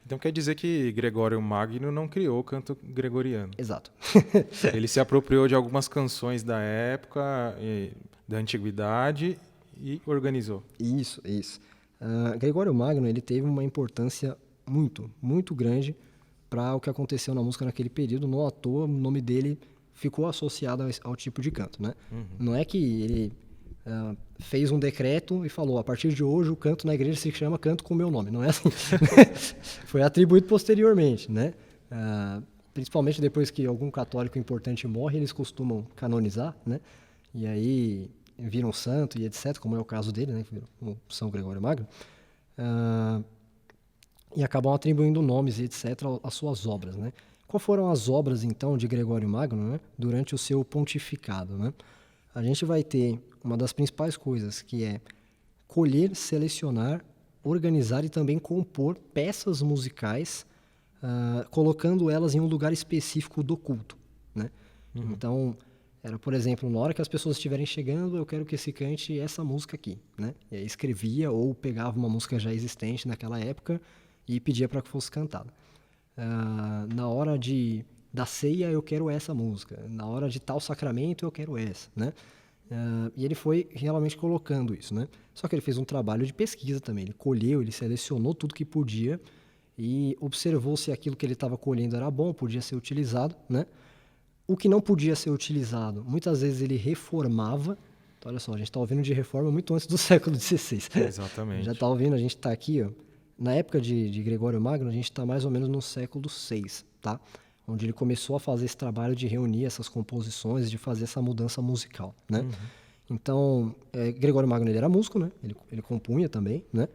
Então quer dizer que Gregório Magno não criou o canto gregoriano. Exato. Ele se apropriou de algumas canções da época, da antiguidade, e organizou. Isso, isso. Gregório Magno, ele teve uma importância muito, muito grande para o que aconteceu na música naquele período. Não à toa, o nome dele ficou associado ao tipo de canto, né? Não é que ele fez um decreto e falou, a partir de hoje o canto na igreja se chama canto com o meu nome. Não é assim. Foi atribuído posteriormente, né? Principalmente depois que algum católico importante morre, eles costumam canonizar, né? E aí vira um santo e etc., como é o caso dele, né? Que virou o São Gregório Magno. E acabam atribuindo nomes e etc. às suas obras, né? Quais foram as obras, então, de Gregório Magno, né? Durante o seu pontificado, né? A gente vai ter uma das principais coisas, que é colher, selecionar, organizar e também compor peças musicais, colocando elas em um lugar específico do culto, né? Então, era, por exemplo, na hora que as pessoas estiverem chegando, eu quero que se cante essa música aqui, né? E aí escrevia ou pegava uma música já existente naquela época e pedia para que fosse cantada. Na hora da ceia, eu quero essa música. Na hora de tal sacramento, eu quero essa, né? E ele foi realmente colocando isso, né? Só que ele fez um trabalho de pesquisa também. Ele colheu, ele selecionou tudo que podia e observou se aquilo que ele estava colhendo era bom, podia ser utilizado, né? O que não podia ser utilizado, muitas vezes ele reformava. Então, olha só, a gente está ouvindo de reforma muito antes do século XVI. Já Exatamente. está ouvindo, a gente está aqui, ó, na época de Gregório Magno, a gente está mais ou menos no século VI, tá? Onde ele começou a fazer esse trabalho de reunir essas composições, de fazer essa mudança musical, né? Então, Gregório Magno ele era músico, né? Ele compunha também, né?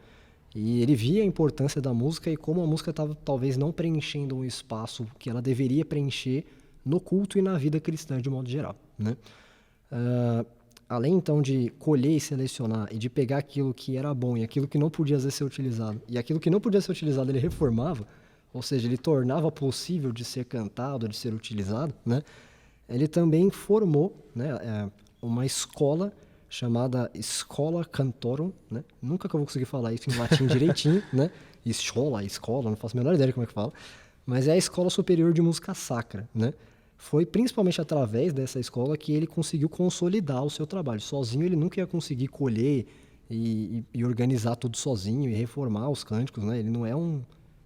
E ele via a importância da música e como a música estava talvez não preenchendo um espaço que ela deveria preencher no culto e na vida cristã de modo geral, né? Além então de colher e selecionar e de pegar aquilo que era bom e aquilo que não podia às vezes ser utilizado, e aquilo que não podia ser utilizado ele reformava, ou seja, ele tornava possível de ser cantado, de ser utilizado, né? Ele também formou, né, uma escola chamada Schola Cantorum, né? Nunca que eu vou conseguir falar isso em latim direitinho, né? Escola, não faço a menor ideia de como é que fala, mas é a Escola Superior de Música Sacra, né? Foi principalmente através dessa escola que ele conseguiu consolidar o seu trabalho. Sozinho ele nunca ia conseguir colher e organizar tudo sozinho e reformar os cânticos, né? Ele não é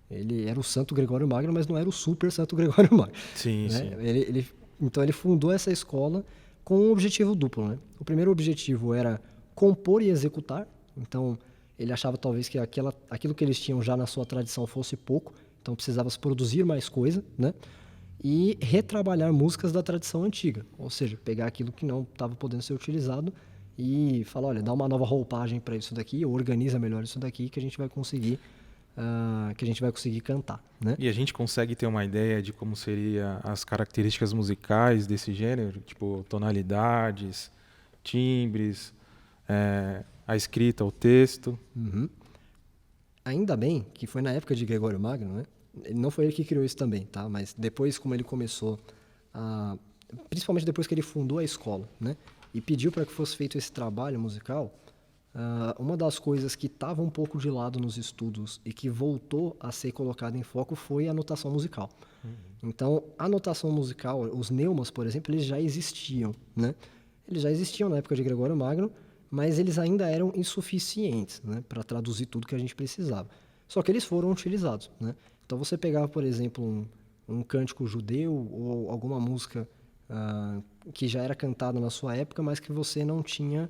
ele era o Santo Gregório Magno, mas não era o super Santo Gregório Magno, Sim, né? sim. Então ele fundou essa escola com um objetivo duplo, né? O primeiro objetivo era compor e executar. Então ele achava talvez que aquilo que eles tinham já na sua tradição fosse pouco, então precisava se produzir mais coisa, né? E retrabalhar músicas da tradição antiga, ou seja, pegar aquilo que não estava podendo ser utilizado e falar, olha, dá uma nova roupagem para isso daqui, ou organiza melhor isso daqui que a gente vai conseguir cantar, né? E a gente consegue ter uma ideia de como seriam as características musicais desse gênero, tipo tonalidades, timbres, a escrita, o texto. Ainda bem que foi na época de Gregório Magno, né? Não foi ele que criou isso também, tá? Mas depois, como ele começou principalmente depois que ele fundou a escola, né? E pediu para que fosse feito esse trabalho musical, uma das coisas que estava um pouco de lado nos estudos e que voltou a ser colocada em foco foi a notação musical. Então, a notação musical, os neumas, por exemplo, eles já existiam, né? Eles já existiam na época de Gregório Magno, mas eles ainda eram insuficientes, né, para traduzir tudo que a gente precisava. Só que eles foram utilizados, né? Então você pegava, por exemplo, um cântico judeu ou alguma música que já era cantada na sua época, mas que você não tinha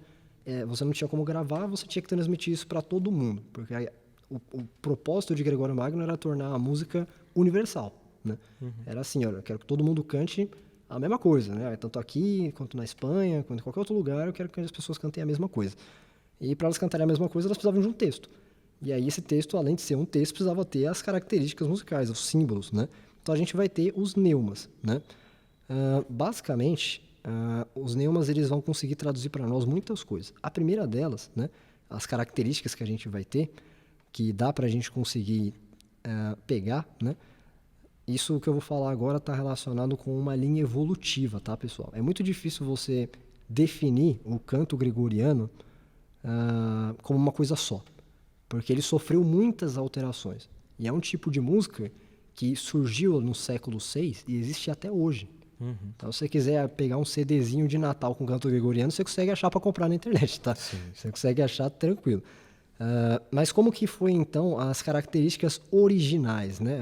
como gravar, você tinha que transmitir isso para todo mundo, porque o propósito de Gregório Magno era tornar a música universal, né? Era assim, olha, eu quero que todo mundo cante a mesma coisa, né? Tanto aqui, quanto na Espanha, quanto em qualquer outro lugar, eu quero que as pessoas cantem a mesma coisa. E para elas cantarem a mesma coisa, elas precisavam de um texto. E aí esse texto, além de ser um texto, precisava ter as características musicais, os símbolos, né? Então a gente vai ter os neumas, né? Basicamente, os neumas eles vão conseguir traduzir para nós muitas coisas. A primeira delas, né? As características que a gente vai ter, que dá para a gente conseguir pegar, né? Isso que eu vou falar agora está relacionado com uma linha evolutiva, tá, pessoal? É muito difícil você definir o canto gregoriano como uma coisa só, porque ele sofreu muitas alterações. E é um tipo de música que surgiu no século VI e existe até hoje. Então, se você quiser pegar um CDzinho de Natal com canto gregoriano, você consegue achar para comprar na internet, tá? Sim. Você consegue achar tranquilo. Mas como que foi, então, as características originais, né?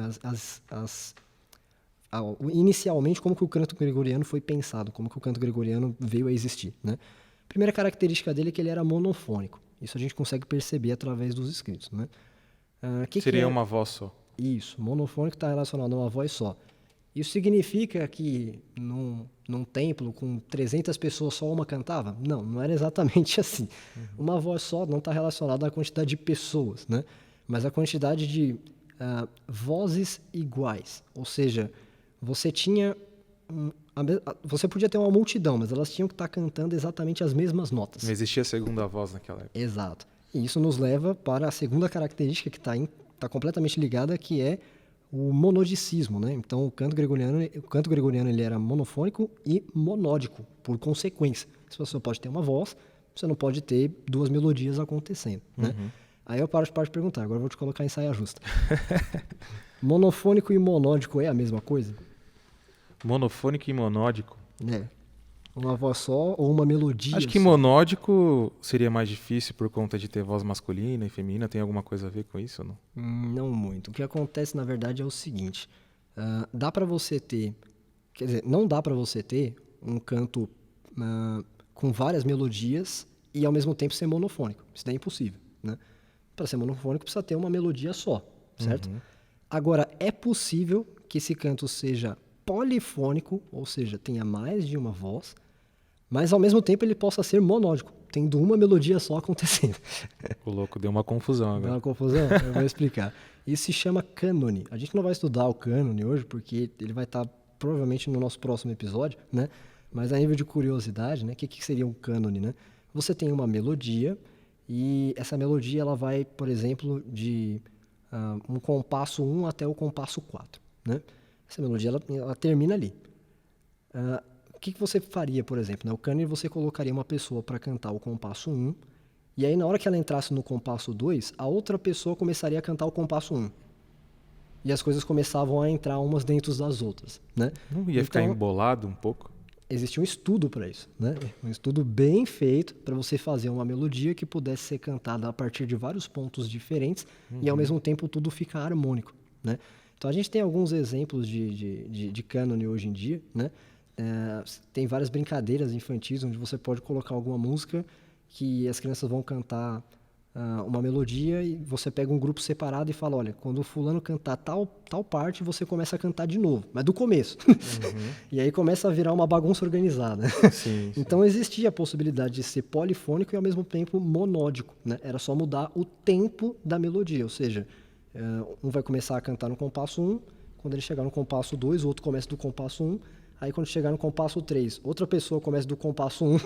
Inicialmente, como que o canto gregoriano foi pensado, como que o canto gregoriano veio a existir, né? A primeira característica dele é que ele era monofônico. Isso a gente consegue perceber através dos escritos, né? Seria uma voz só. Isso, monofônico está relacionado a uma voz só. Isso significa que num templo com 300 pessoas só uma cantava? Não, não era exatamente assim. Uma voz só não está relacionada à quantidade de pessoas, né? Mas à quantidade de vozes iguais. Ou seja, você tinha você podia ter uma multidão, mas elas tinham que estar cantando exatamente as mesmas notas. Não existia segunda voz naquela época. Exato. E isso nos leva para a segunda característica que está completamente ligada, que é o monodicismo, né? Então, o canto gregoriano ele era monofônico e monódico, por consequência. Se você pode ter uma voz, você não pode ter duas melodias acontecendo, né? Aí eu paro de perguntar, agora eu vou te colocar em saia justa. Monofônico e monódico é a mesma coisa? Monofônico e monódico? É. Uma voz só ou uma melodia? Acho que monódico seria mais difícil por conta de ter voz masculina e feminina. Tem alguma coisa a ver com isso ou não? Não muito. O que acontece, na verdade, é o seguinte. Dá para você ter... Quer dizer, não dá para você ter um canto com várias melodias e, ao mesmo tempo, ser monofônico. Isso daí é impossível, né? Para ser monofônico, precisa ter uma melodia só, certo? Agora, é possível que esse canto seja polifônico, ou seja, tenha mais de uma voz, mas ao mesmo tempo ele possa ser monódico, tendo uma melodia só acontecendo. O louco, deu uma confusão agora. Deu uma confusão? Eu vou explicar. Isso se chama cânone. A gente não vai estudar o cânone hoje, porque ele vai estar provavelmente no nosso próximo episódio, né? Mas a nível de curiosidade, né? O que seria um cânone, né? Você tem uma melodia e essa melodia ela vai, por exemplo, de um compasso 1 até o compasso 4, né? Essa melodia ela termina ali. O que você faria, por exemplo? O cânone, você colocaria uma pessoa para cantar o compasso 1, e aí na hora que ela entrasse no compasso 2, a outra pessoa começaria a cantar o compasso 1. E as coisas começavam a entrar umas dentro das outras, né? Não ia ficar embolado um pouco? Existe um estudo para isso, né? Um estudo bem feito para você fazer uma melodia que pudesse ser cantada a partir de vários pontos diferentes e ao mesmo tempo tudo ficar harmônico, né? Então a gente tem alguns exemplos de cânone hoje em dia, né? Tem várias brincadeiras infantis onde você pode colocar alguma música que as crianças vão cantar uma melodia e você pega um grupo separado e fala, olha, quando o fulano cantar tal parte, você começa a cantar de novo, mas do começo. E aí começa a virar uma bagunça organizada. Sim. Então existia a possibilidade de ser polifônico e ao mesmo tempo monódico, né? Era só mudar o tempo da melodia, ou seja, um vai começar a cantar no compasso 1, quando ele chegar no compasso 2, o outro começa do compasso 1, aí quando chegar no compasso 3, outra pessoa começa do compasso 1,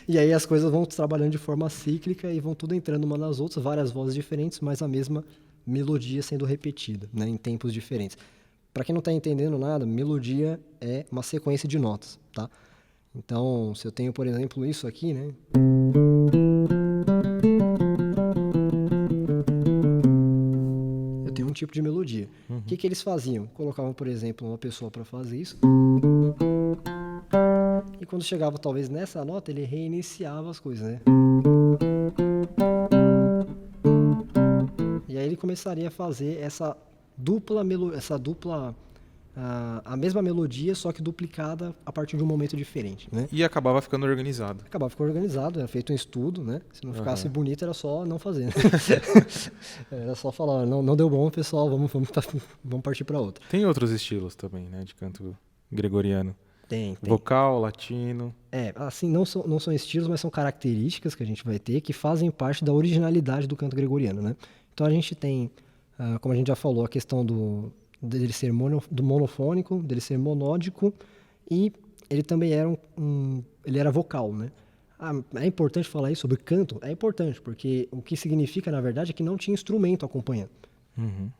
e aí as coisas vão trabalhando de forma cíclica e vão tudo entrando uma nas outras, várias vozes diferentes, mas a mesma melodia sendo repetida, né, em tempos diferentes. Para quem não está entendendo nada, melodia é uma sequência de notas, tá? Então, se eu tenho, por exemplo, isso aqui, né? Um tipo de melodia. O que eles faziam? Colocavam, por exemplo, uma pessoa para fazer isso. E quando chegava, talvez, nessa nota, ele reiniciava as coisas, né? E aí ele começaria a fazer essa dupla a mesma melodia, só que duplicada a partir de um momento diferente, né? E acabava ficando organizado. Acabava ficando organizado, era feito um estudo, né? Se não ficasse bonito, era só não fazer, né? Era só falar, não deu bom, pessoal, vamos partir para outra. Tem outros estilos também, né, de canto gregoriano. Tem. Vocal, latino. Assim, não são estilos, mas são características que a gente vai ter que fazem parte da originalidade do canto gregoriano, né? Então a gente tem, como a gente já falou, a questão dele ser monofônico, dele ser monódico, e ele também era ele era vocal, né? É importante falar isso sobre canto? É importante, porque o que significa, na verdade, é que não tinha instrumento acompanhando.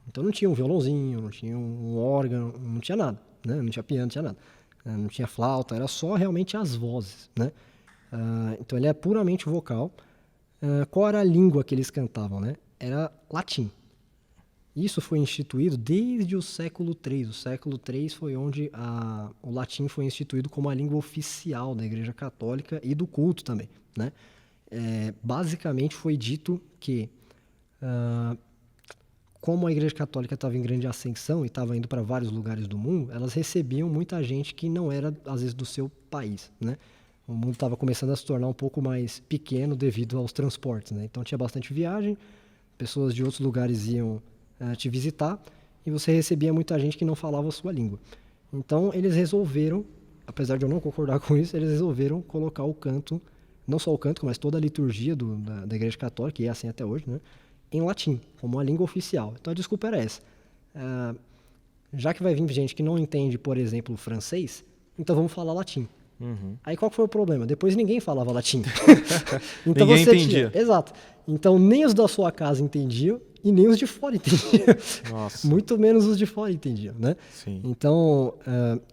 Então não tinha um violãozinho, não tinha um órgão, não tinha nada, né? Não tinha piano, não tinha nada. Não tinha flauta, era só realmente as vozes, né? Então ele é puramente vocal. Qual era a língua que eles cantavam, né? Era latim. Isso foi instituído desde o século III. O século III foi onde o latim foi instituído como a língua oficial da Igreja Católica e do culto também, né? Basicamente foi dito que, como a Igreja Católica estava em grande ascensão e estava indo para vários lugares do mundo, elas recebiam muita gente que não era, às vezes, do seu país, né? O mundo estava começando a se tornar um pouco mais pequeno devido aos transportes, né? Então tinha bastante viagem, pessoas de outros lugares iam te visitar e você recebia muita gente que não falava a sua língua. Então eles resolveram, apesar de eu não concordar com isso, eles resolveram colocar o canto, não só o canto, mas toda a liturgia da Igreja Católica, e é assim até hoje, né, em latim, como uma língua oficial. Então a desculpa era essa. Já que vai vir gente que não entende, por exemplo, o francês, então vamos falar latim. Uhum. Aí qual que foi o problema? Depois ninguém falava latim. Então Ninguém entendia. Exato. Então nem os da sua casa entendiam e nem os de fora entendiam. Nossa. Muito menos os de fora entendiam, né? Sim. Então,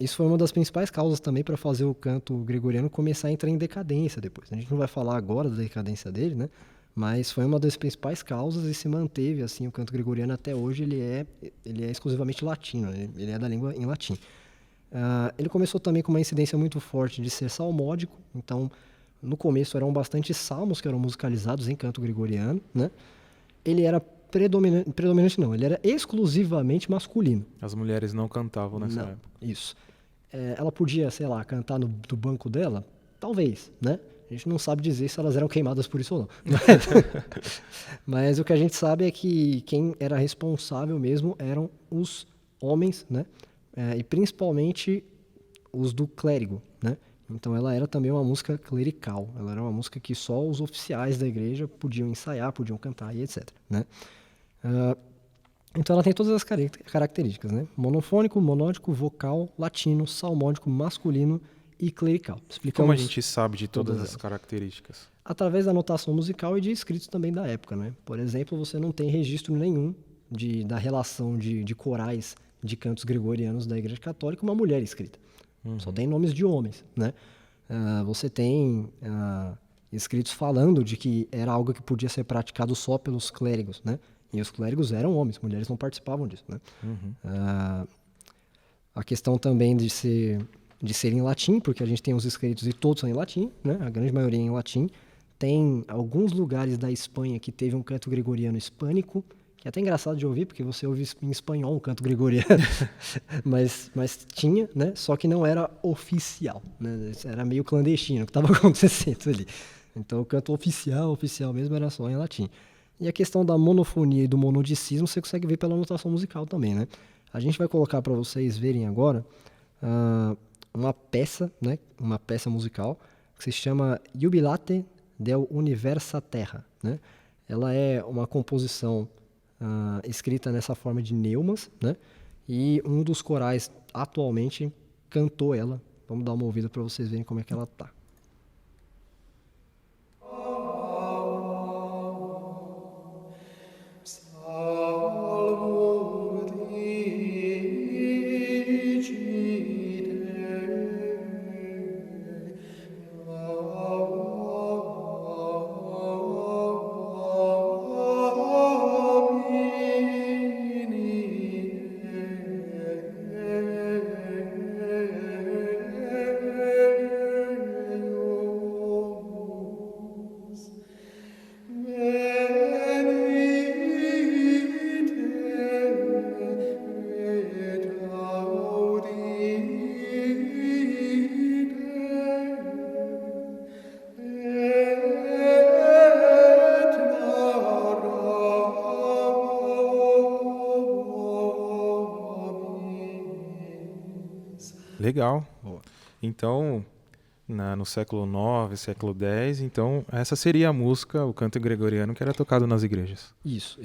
isso foi uma das principais causas também para fazer o canto gregoriano começar a entrar em decadência depois. A gente não vai falar agora da decadência dele, né? Mas foi uma das principais causas e se manteve assim o canto gregoriano até hoje. Ele é exclusivamente latino, ele é da língua em latim. Ele começou também com uma incidência muito forte de ser salmódico. Então, no começo eram bastante salmos que eram musicalizados em canto gregoriano, né? Ele era predominante não, ele era exclusivamente masculino. As mulheres não cantavam nessa Não, época. isso. Ela podia, sei lá, cantar do banco dela? Talvez, né? A gente não sabe dizer se elas eram queimadas por isso ou não. Mas o que a gente sabe é que quem era responsável mesmo eram os homens, né? E principalmente os do clérigo, né? Então ela era também uma música clerical. Ela era uma música que só os oficiais da igreja podiam ensaiar, podiam cantar e etc, né? Então ela tem todas as características, né? Monofônico, monódico, vocal, latino, salmódico, masculino e clerical. Como a gente sabe de todas as características? Através da notação musical e de escritos também da época, né? Por exemplo, você não tem registro nenhum da relação de corais de cantos gregorianos da Igreja Católica uma mulher escrita. Só tem nomes de homens, né? Você tem escritos falando de que era algo que podia ser praticado só pelos clérigos, né? E os clérigos eram homens, mulheres não participavam disso, né? A questão também de ser em latim, porque a gente tem os escritos e todos são em latim, né? A grande maioria é em latim. Tem alguns lugares da Espanha que teve um canto gregoriano hispânico, que é até engraçado de ouvir, porque você ouve em espanhol um canto gregoriano, mas tinha, né? Só que não era oficial, né? Era meio clandestino o que estava acontecendo ali. Então o canto oficial mesmo era só em latim. E a questão da monofonia e do monodicismo você consegue ver pela notação musical também, né? A gente vai colocar para vocês verem agora uma peça, né? Uma peça musical que se chama Jubilate del Universa Terra, né? Ela é uma composição escrita nessa forma de neumas, né? E um dos corais atualmente cantou ela. Vamos dar uma ouvida para vocês verem como é que ela tá. Legal. Boa. Então, no século IX, século X, então essa seria a música, o canto gregoriano que era tocado nas igrejas. Isso.